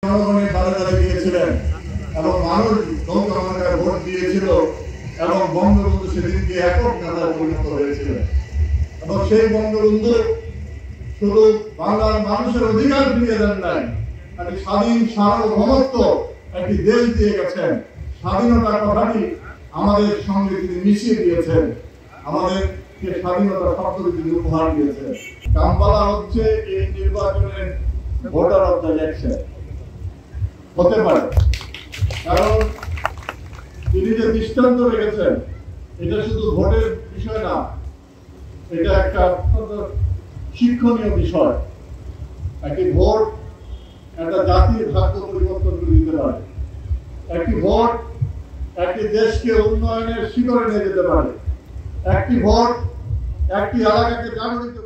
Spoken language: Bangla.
জনগণের দ্বারে দ্বারে গিয়েছিলেন এবং মানুষ জনগণের ভোট দিয়েছিল এবং বঙ্গবন্ধু সেদিনকে একক নেতায় পরিণত হয়েছিলেন এবং সেই বঙ্গবন্ধু শুধু বাংলার মানুষের অধিকার ফিরিয়ে দেন নাই, একটি স্বাধীন সার্বভৌমত্ব একটি দেশ দিয়ে গেছেন। স্বাধীনতার কথাটি আমাদের সঙ্গে তিনি মিশিয়ে দিয়েছেন, আমাদেরকে স্বাধীনতার শব্দটি তিনি উপহার দিয়েছেন। কাম্পালা হচ্ছে এই নির্বাচনের ভোটার অফ দ্য ইলেকশন হতে পারে, কারণ তিনি যে দৃষ্টান্ত রেখেছেন এটা শুধু ভোটের বিষয় না, এটা একটা অত্যন্ত শিক্ষণীয় বিষয়। একটি ভোট একটা জাতির ভাগ্য পরিবর্তন করে দিতে পারে, একটি ভোট একটি দেশকে উন্নয়নের শিখরে নিয়ে যেতে পারে, একটি ভোট একটি এলাকাকে জাগরিত